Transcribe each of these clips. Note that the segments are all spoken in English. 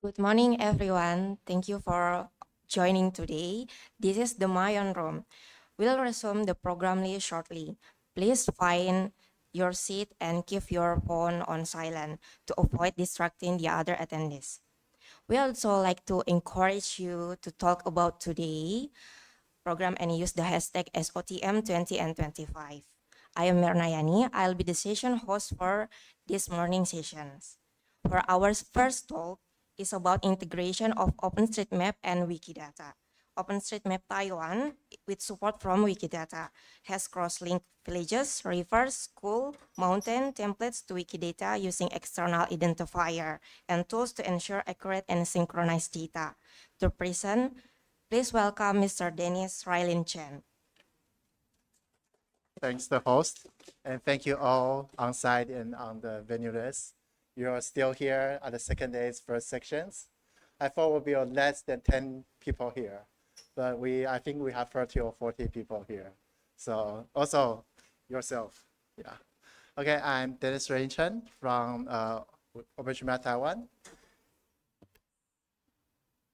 Good morning, everyone. Thank you for joining today. This is the Mayon Room. We'll resume the program shortly. Please find your seat and keep your phone on silent to avoid distracting the other attendees. We also like to encourage you to talk about today program and use the hashtag SOTM20 and 25. I am Mirnayani. I'll be the session host for this morning sessions. For our first talk is about integration of OpenStreetMap and Wikidata. OpenStreetMap Taiwan, with support from Wikidata, has cross-linked villages, rivers, school, mountain templates to Wikidata using external identifier and tools to ensure accurate and synchronized data. To present, please welcome Mr. Dennis Rylin Chen. Thanks, the host, and thank you all on site and on the venue list. You are still here at the second day's first sections. I thought it would be less than 10 people here, but I think we have 30 or 40 people here. So also yourself, yeah. Okay, I'm Dennis Rylin Chen from OpenStreetMap Taiwan.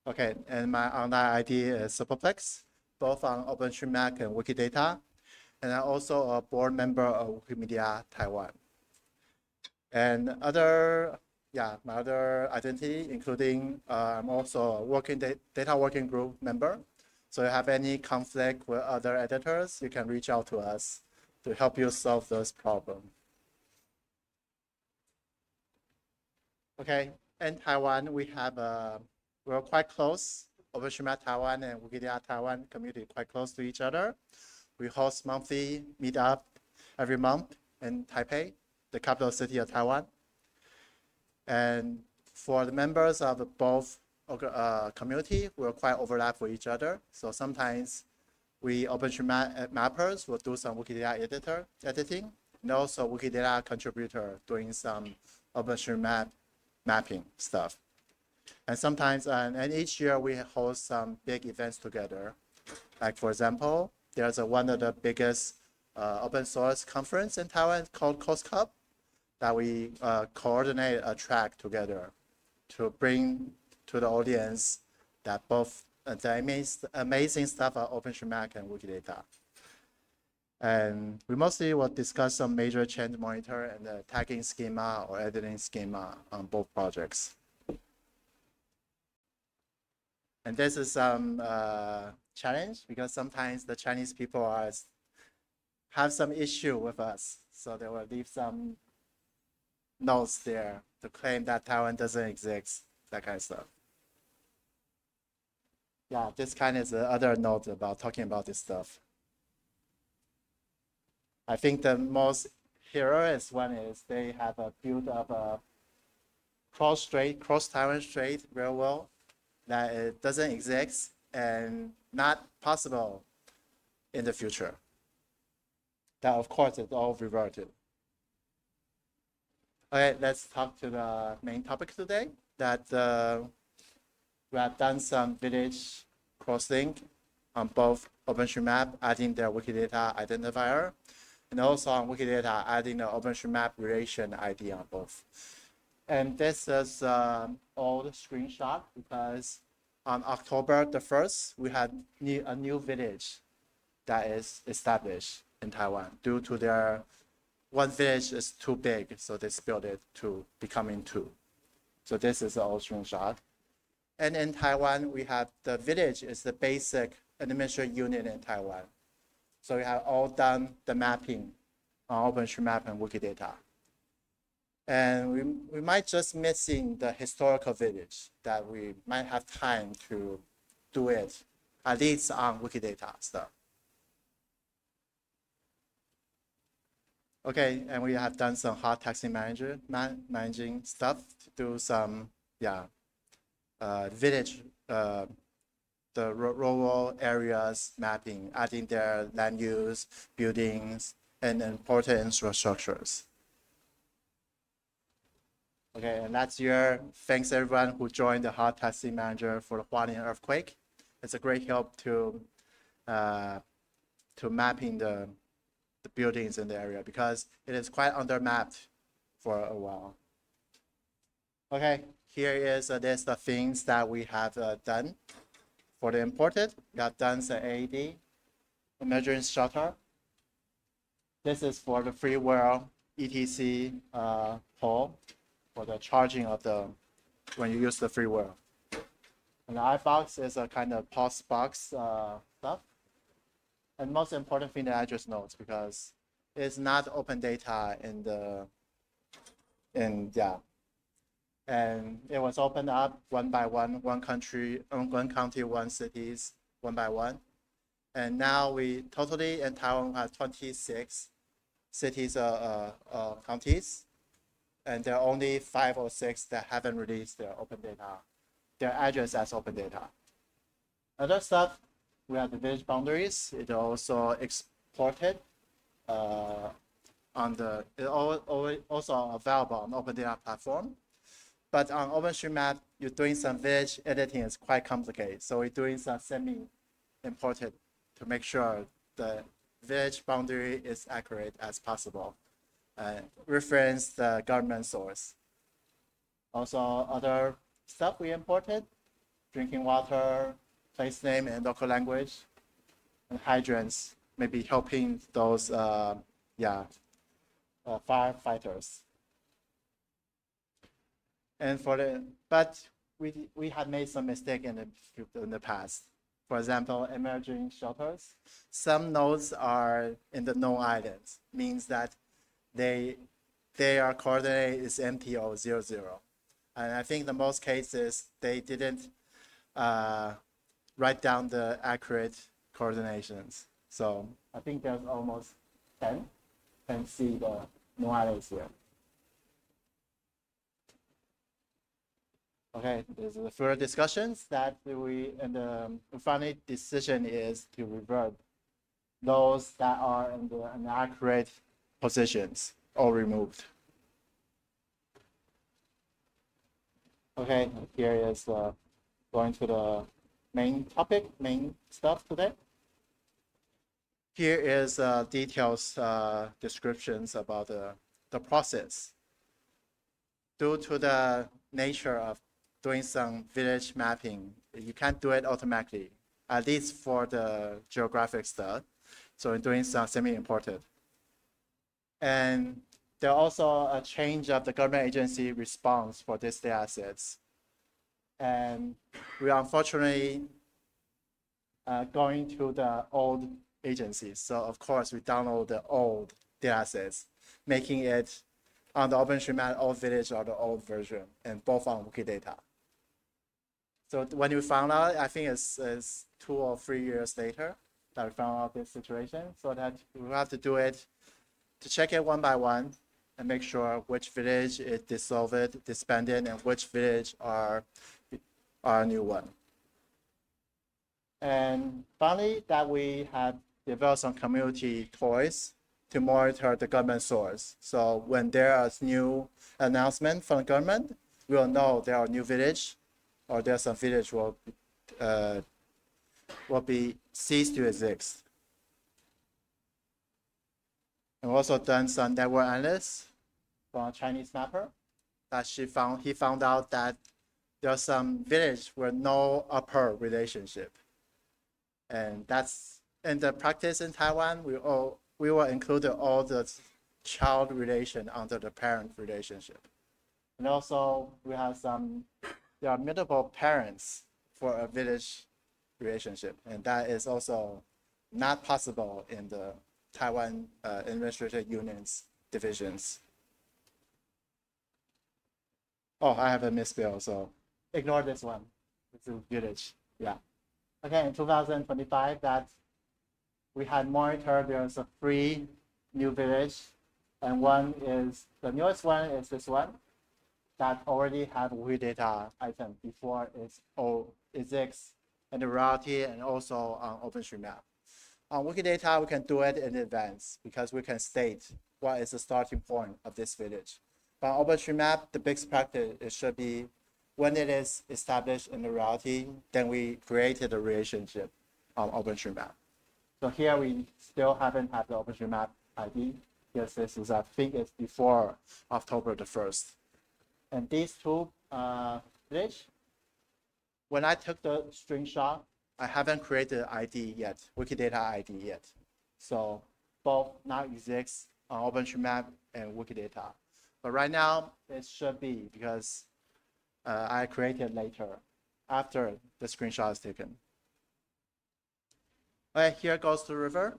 Okay, and my online ID is Superplex, both on OpenStreetMap and Wikidata. And I'm also a board member of Wikimedia Taiwan. And my other identity, including I'm also a data working group member. So if you have any conflict with other editors, you can reach out to us to help you solve those problems. Okay, in Taiwan, we're quite close. OpenStreetMap Taiwan and Wikimedia Taiwan community quite close to each other. We host monthly meetup every month in Taipei, the capital city of Taiwan. And for the members of both community, we're quite overlap with each other. So sometimes we OpenStreetMap mappers will do some Wikidata editing, and also Wikidata contributor doing some OpenStreetMap mapping stuff. And sometimes, and each year we host some big events together. Like for example, there's one of the biggest open source conference in Taiwan called Coast Cup that we coordinate a track together to bring to the audience that both the amazing stuff are OpenStreetMap and Wikidata. And we mostly will discuss some major change monitor and the tagging schema or editing schema on both projects. And this is some challenge because sometimes the Chinese people have some issue with us. So they will leave some notes there to claim that Taiwan doesn't exist, that kind of stuff. Yeah, this kind is the other note about talking about this stuff. I think the most heroic one is they have a build of a cross Taiwan Strait railroad that it doesn't exist and not possible in the future. That of course is all reverted. Okay, let's talk to the main topic today. That we have done some village crosslink on both OpenStreetMap, adding their Wikidata identifier, and also on Wikidata, adding the OpenStreetMap relation ID on both. And this is old screenshot because on October the 1st, we had a new village that is established in Taiwan due to their one village is too big, so they split it to becoming two. So this is the old screenshot. And in Taiwan, we have the village is the basic administrative unit in Taiwan. So we have all done the mapping on OpenStreetMap and Wikidata. And we might just missing the historical village that we might have time to do it, at least on Wikidata stuff. Okay, and we have done some hot taxi managing stuff to do some, village, the rural areas mapping, adding their land use, buildings, and important infrastructures. Okay, and last year, thanks everyone who joined the hot taxi manager for the Hualien earthquake. It's a great help to mapping the buildings in the area because it is quite under mapped for a while. Okay, here is a list of things that we have done. For the imported, we have done the AED, emergency shelter. This is for the freeware ETC pole for the charging of the, when you use the freeware. And the iBox is a kind of post box stuff. And most important thing, the address nodes, because it's not open data and it was opened up one by one country, one county, one cities, one by one. And now we totally in Taiwan have 26 cities, counties, and there are only 5 or 6 that haven't released their open data, their address as open data. Other stuff, we have the village boundaries. It also exported on the, it also available on open data platform. But on OpenStreetMap, you're doing some village editing is quite complicated. So we're doing some semi-imported to make sure the village boundary is accurate as possible. Reference the government source. Also, other stuff we imported, drinking water, place name and local language, and hydrants, maybe helping those firefighters. And but we had made some mistake in the past. For example, emerging shelters. Some nodes are in the no islands, means that their coordinate is empty or 0, 0. And I think the most cases they didn't write down the accurate coordinations. So I think there's almost 10. Can see the no islands here. Okay, there's the further discussions that and the final decision is to revert those that are in the inaccurate positions or removed. Okay, here is going to the main topic, main stuff today. Here is details, descriptions about the process. Due to the nature of doing some village mapping, you can't do it automatically, at least for the geographic stuff. So we're doing some semi-imported. And there also a change of the government agency response for these data assets. And we are unfortunately going to the old agencies. So of course we download the old data sets, making it on the OpenStreetMap old village or the old version, and both on Wikidata. So when we found out, I think it's 2 or 3 years later that we found out this situation, so that we have to do it to check it one by one and make sure which village is dissolved, disbanded, and which village are a new one. And finally, that we have developed some community toys to monitor the government source. So when there is new announcement from the government, we will know there are new village, or there's some village will be ceased to exist. And we also done some network analysis from a Chinese mapper that he found out that there are some village with no upper relationship. And that's in the practice in Taiwan, we will include all the child relation under the parent relationship. And also we have there are multiple parents for a village relationship, and that is also not possible in the Taiwan administrative unions divisions. Oh, I have a misspell, so ignore this one. It's a village, yeah. Okay, in 2025, that we had monitored, there's a 3 new village, and one is, the newest one is this one, that already have Wikidata item before it's all exists in the reality and also on OpenStreetMap. On Wikidata, we can do it in advance because we can state what is the starting point of this village. But on OpenStreetMap, the best practice it should be when it is established in the reality, then we created a relationship on OpenStreetMap. So here we still haven't had the OpenStreetMap ID. Yes, this is, I think it's before October the 1st. And these 2 Rich, when I took the screenshot, I haven't created ID yet, Wikidata ID yet. So both now exist on OpenStreetMap and Wikidata. But right now, it should be because I created later after the screenshot is taken. Okay, here goes the river.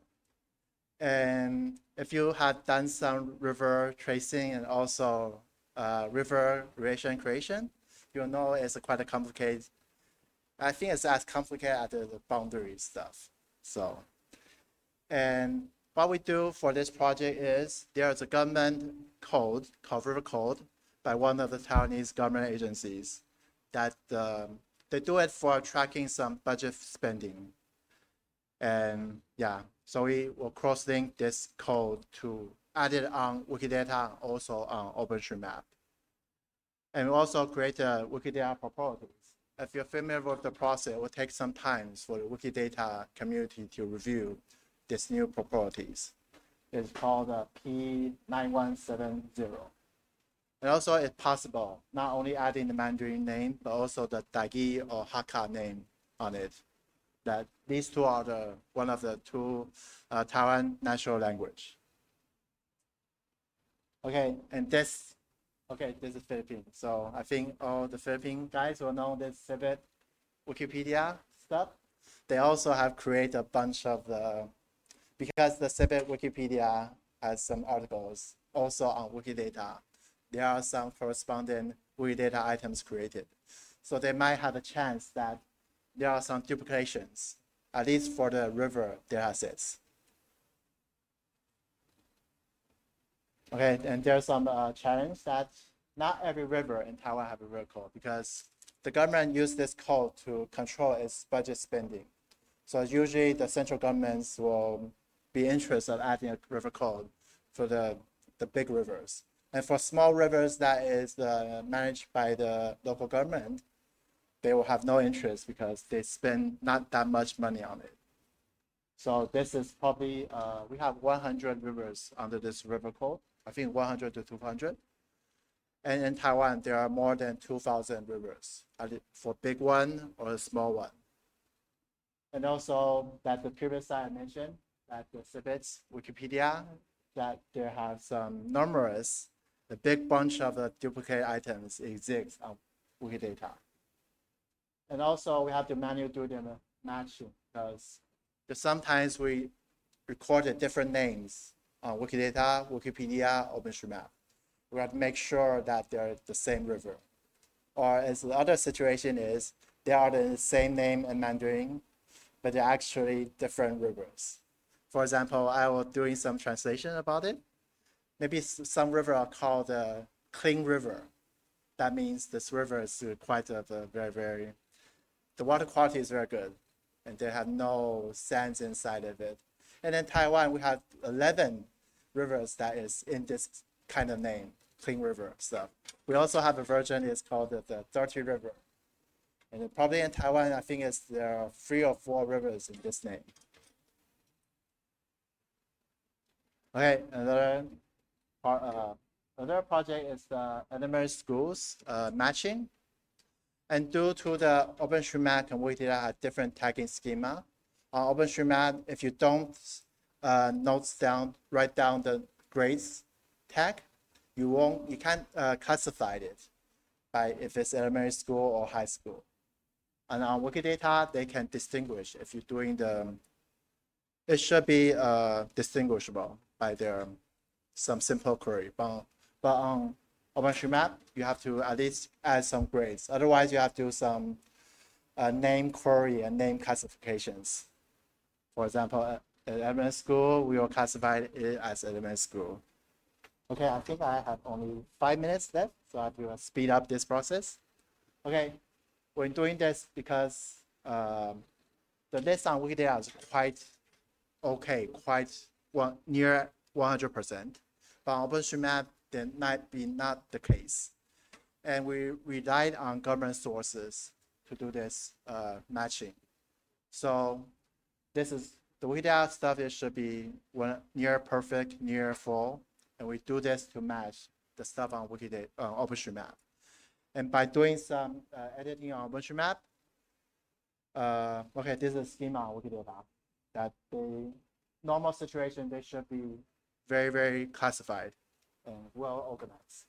And if you have done some river tracing and also river relation creation, you'll know it's quite a complicated. I think it's as complicated as the boundary stuff. So, and what we do for this project is there's a government code called River Code by one of the Taiwanese government agencies that they do it for tracking some budget spending. And yeah, so we will cross-link this code to add it on Wikidata, also on OpenStreetMap. And we also create a Wikidata properties. If you're familiar with the process, it will take some time for the Wikidata community to review these new properties. It's called P9170. And also it's possible not only adding the Mandarin name, but also the Dagi or Hakka name on it. That these two are one of the two Taiwan national language. Okay, and this is Philippines. So I think all the Philippine guys will know this civic Wikipedia stuff. They also have created a bunch of because the civic Wikipedia has some articles also on Wikidata. There are some corresponding Wikidata items created. So they might have a chance that there are some duplications, at least for the river data sets. Okay, and there's some challenge that not every river in Taiwan have a river code because the government use this code to control its budget spending. So usually the central governments will be interested in adding a river code for the big rivers. And for small rivers that is managed by the local government, they will have no interest because they spend not that much money on it. So this is probably, we have 100 rivers under this river code, I think 100 to 200. And in Taiwan, there are more than 2,000 rivers for big one or a small one. And also that the previous slide I mentioned, that the civics Wikipedia, that there have some numerous, a big bunch of the duplicate items exist on Wikidata. And also we have to manually do the matching because sometimes we recorded different names on Wikidata, Wikipedia, OpenStreetMap. We have to make sure that they're the same river. Or as the other situation is, they are the same name in Mandarin, but they're actually different rivers. For example, I was doing some translation about it. Maybe some river are called Clean River. That means this river is quite a very, the water quality is very good and they have no sands inside of it. And in Taiwan, we have 11 rivers that is in this kind of name, Clean River stuff. We also have a version, it's called the Dirty River. And probably in Taiwan, I think there are 3 or 4 rivers in this name. Okay, another project is the elementary schools matching. And due to the OpenStreetMap and Wikidata have different tagging schema, on OpenStreetMap, if you don't write down the grades tag, you can't classify it by if it's elementary school or high school. And on Wikidata, they can distinguish if you're doing it should be distinguishable by some simple query. But on OpenStreetMap, you have to at least add some grades. Otherwise, you have to do some name query and name classifications. For example, at elementary school, we will classify it as elementary school. Okay, I think I have only 5 minutes left, so I have to speed up this process. Okay, we're doing this because the list on Wikidata is quite okay, near 100%. But on OpenStreetMap, that might be not the case. And we relied on government sources to do this matching. So this is the Wikidata stuff, it should be near perfect, near full. And we do this to match the stuff on OpenStreetMap. And by doing some editing on OpenStreetMap, okay, this is a schema on Wikidata that the normal situation, they should be very, very classified and well organized.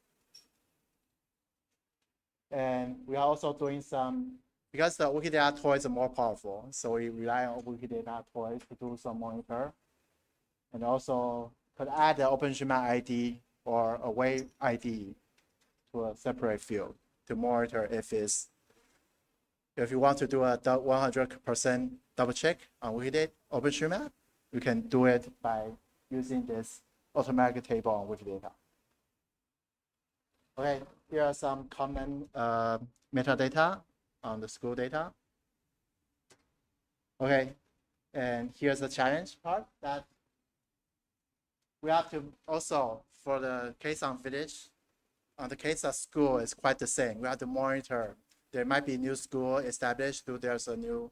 And we are also doing some, because the Wikidata toys are more powerful, so we rely on Wikidata toys to do some monitor. And also could add the OpenStreetMap ID or away ID to a separate field to monitor if you want to do a 100% double check on Wikidata OpenStreetMap, you can do it by using this automatic table on Wikidata. Okay, here are some common metadata on the school data. Okay, and here's the challenge part that we have to also, for the case on village, on the case of school, it's quite the same. We have to monitor. There might be new school established, so there's a new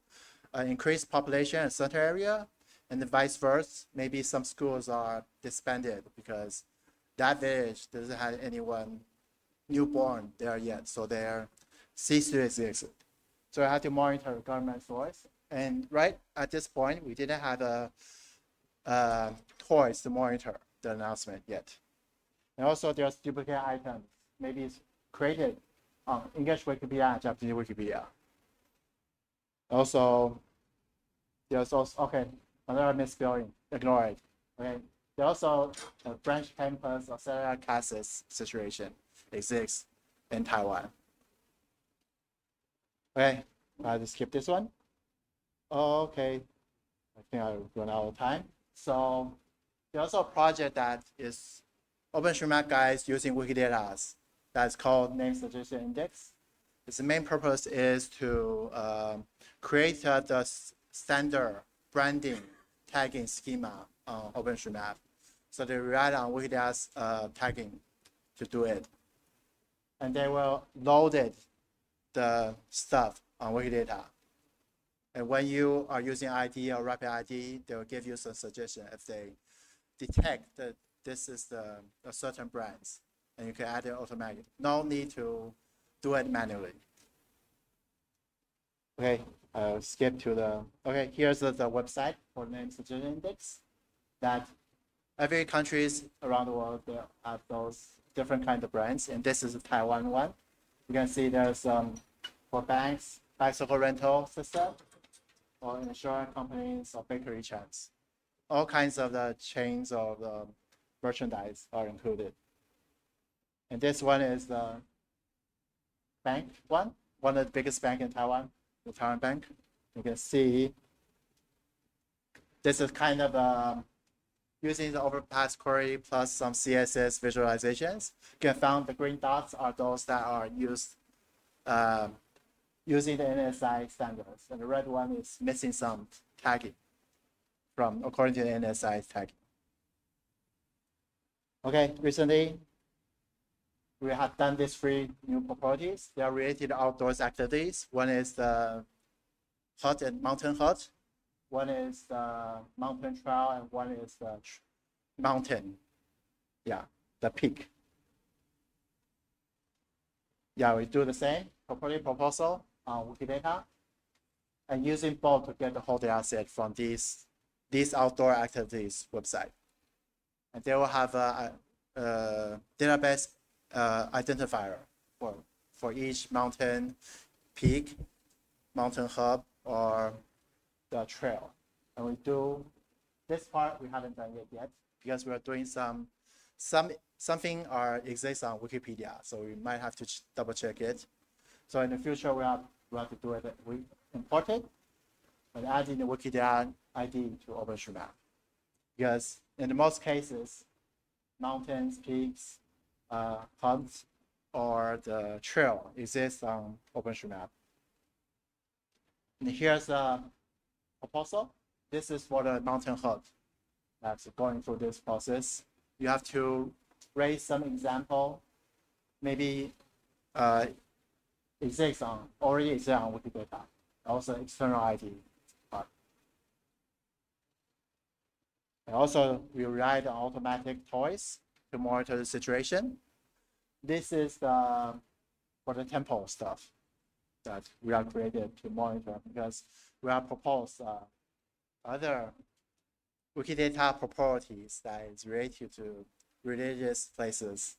increased population in a certain area, and the vice versa. Maybe some schools are disbanded because that village doesn't have anyone newborn there yet, so they're cease to exist. So I have to monitor government source. And right at this point, we didn't have a toys to monitor the announcement yet. And also there's duplicate items. Maybe it's created on English Wikipedia and Japanese Wikipedia. Also, there's also, okay, another misspelling, ignore it. Okay, there's also a branch campus or cellular classes situation exists in Taiwan. Okay, I'll just skip this one. Okay, I think I run out of time. So there's also a project that is OpenStreetMap guys using Wikidata that's called Name Suggestion Index. Its main purpose is to create the standard branding tagging schema on OpenStreetMap. So they rely on Wikidata's tagging to do it. And they will load it, the stuff on Wikidata. And when you are using ID or Rapid ID, they will give you some suggestion if they detect that this is a certain brands, and you can add it automatically. No need to do it manually. Okay, I'll skip to the, okay, here's the website for Name Suggestion Index that every countries around the world, they have those different kinds of brands, and this is a Taiwan one. You can see there's for banks, bicycle rental system, or insurance companies, or bakery chains. All kinds of the chains of the merchandise are included. And this one is the bank one of the biggest bank in Taiwan, the Taiwan Bank. You can see this is kind of using the overpass query plus some CSS visualizations. You can find the green dots are those that are used using the NSI standards, and the red one is missing some tagging from according to the NSI tagging. Okay, recently we have done these three new properties. They are related to outdoors activities. One is the hut and mountain hut. One is the mountain trail, and one is the mountain. Yeah, the peak. Yeah, we do the same property proposal on Wikidata, and using both to get the whole data set from these outdoor activities website. And they will have a database identifier for each mountain peak, mountain hub, or the trail. And we do this part, we haven't done it yet because we are doing something exists on Wikipedia, so we might have to double check it. So in the future, we have to do it. We import it and add in the Wikidata ID to OpenStreetMap, because in the most cases, mountains, peaks, hubs, or the trail exists on OpenStreetMap. And here's a proposal. This is for the mountain hub that's going through this process. You have to raise some example, maybe already exists on Wikidata, also external ID part. And also, we relied on automatic toys to monitor the situation. This is the for the temple stuff that we are created to monitor, because we are proposed other Wikidata properties that is related to religious places.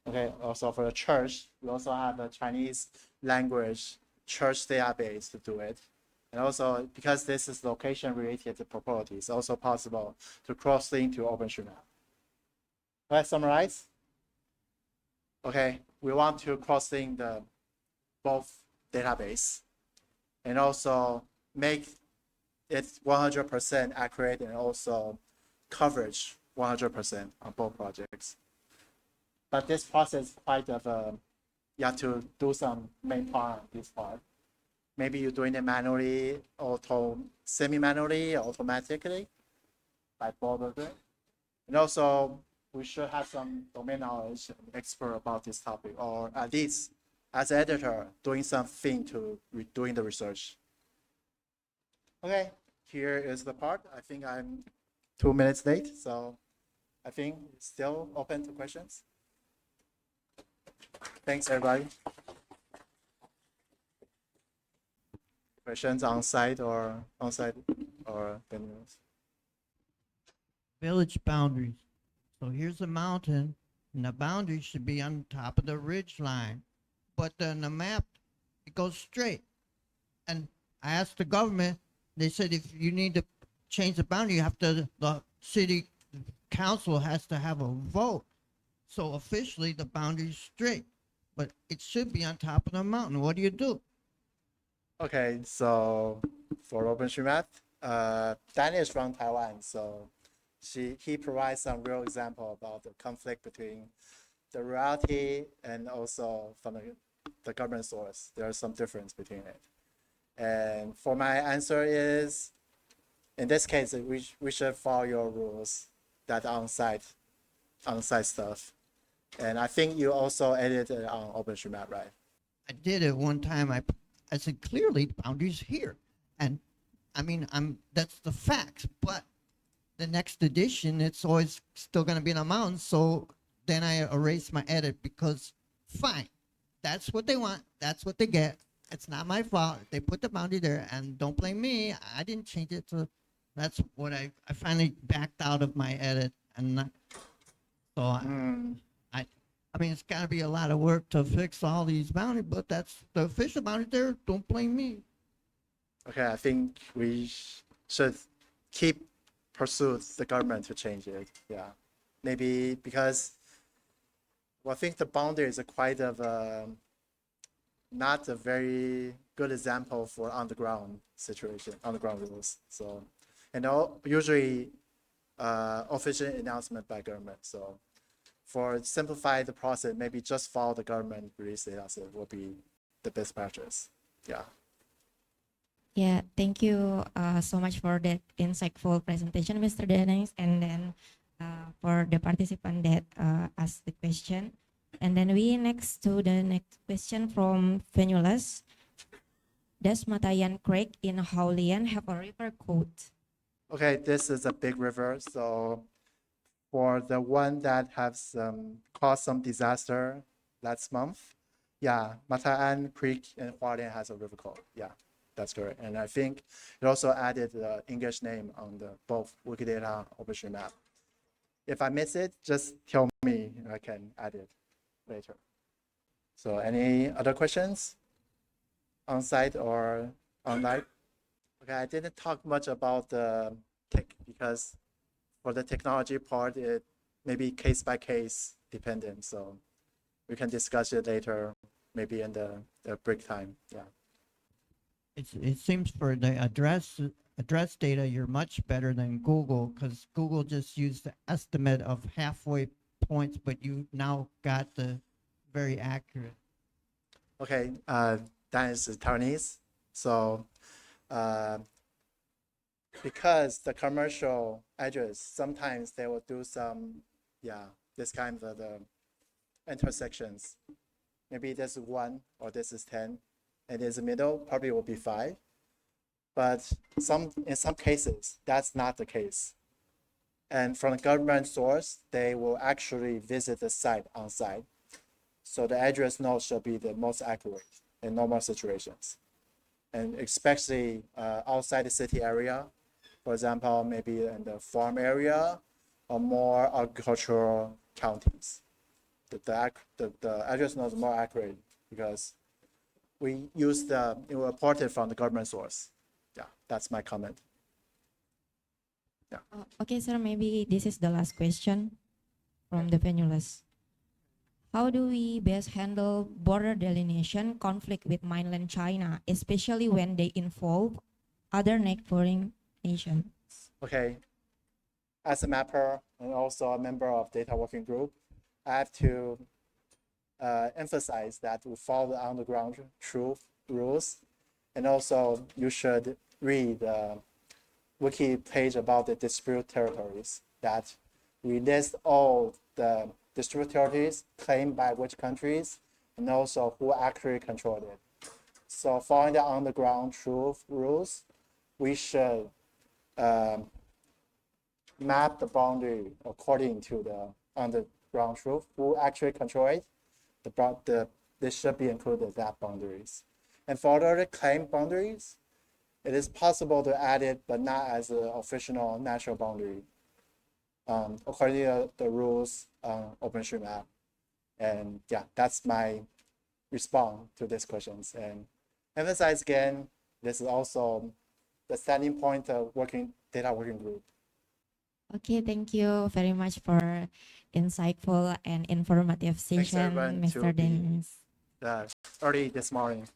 Okay, also for the church, we also have a Chinese language church database to do it. And also, because this is location-related property, it's also possible to cross-link to OpenStreetMap. Let's summarize. Okay, we want to cross-link the both database and also make it 100% accurate and also coverage 100% on both projects. But this process quite of you have to do some main part on this part. Maybe you're doing it manually, semi-manually, automatically, by both of them. And also, we should have some domain knowledge, expert about this topic, or at least as editor, doing something to doing the research. Okay, here is the part. I think I'm 2 minutes late, so I think it's still open to questions. Thanks, everybody. Questions on site or venues? Village boundaries. So here's a mountain, and the boundary should be on top of the ridge line. But on the map, it goes straight. And I asked the government, they said if you need to change the boundary, you have to, the city council has to have a vote. So officially, the boundary's straight, but it should be on top of the mountain. What do you do? Okay, so for OpenStreetMap, Dan is from Taiwan, so he provides some real example about the conflict between the reality and also from the government source. There's some difference between it. And for my answer is, in this case, we should follow your rules that on-site stuff. And I think you also edited it on OpenStreetMap, right? I did it one time. I said clearly the boundary's here, and I mean that's the facts. But the next edition, it's always still going to be in the mountains. So then I erased my edit because fine, that's what they want. That's what they get. It's not my fault. They put the boundary there, and don't blame me. I didn't change it. So that's what I finally backed out of my edit, and not, so I mean, it's got to be a lot of work to fix all these boundaries, but that's the official boundary there. Don't blame me. Okay, I think we should keep pursue the government to change it. Yeah, maybe because I think the boundary is quite of not a very good example for underground situation, underground rules. So, and usually official announcement by government. So, for simplify the process, maybe just follow the government release data set will be the best practice. Yeah. Yeah, thank you so much for that insightful presentation, Mr. Dennis, and then for the participant that asked the question. And then we next to the next question from Venulus. Does Matayan Creek in Haulian have a river code? Okay, this is a big river, so for the one that has caused some disaster last month, yeah, Matayan Creek in Hualien has a river code. Yeah, that's correct. And I think it also added the English name on the both Wikidata OpenStreetMap. If I miss it, just tell me and I can add it later. So any other questions on site or online? Okay, I didn't talk much about the tech because for the technology part, it may be case by case dependent. So we can discuss it later, maybe in the break time. Yeah. It seems for the address data, you're much better than Google because Google just used the estimate of halfway points, but you now got the very accurate. Okay, that is Taiwanese. So because the commercial address, sometimes they will do some, this kind of the intersections. Maybe this is 1 or this is 10, and in the middle probably will be 5. But in some cases, that's not the case. And from the government source, they will actually visit the site on site. So the address node should be the most accurate in normal situations, and especially outside the city area. For example, maybe in the farm area or more agricultural counties. The address node is more accurate because we report it from the government source. Yeah, that's my comment. Okay, sir, maybe this is the last question from the panelists. How do we best handle border delineation conflict with mainland China, especially when they involve other neighboring nations? Okay, as a mapper and also a member of data working group, I have to emphasize that we follow the on-the-ground truth rules, and also you should read the wiki page about the dispute territories that we list all the dispute territories claimed by which countries and also who actually controlled it. So following the on-the-ground truth rules, we should map the boundary according to the underground truth, who actually control it. This should be included that boundaries. And for other claim boundaries, it is possible to add it, but not as an official national boundary, according to the rules on OpenStreetMap. And yeah, that's my response to these questions. And emphasize again, this is also the starting point of data working group. Okay, thank you very much for insightful and informative Thanks session, everyone Mr. to be Dennis. early this morning.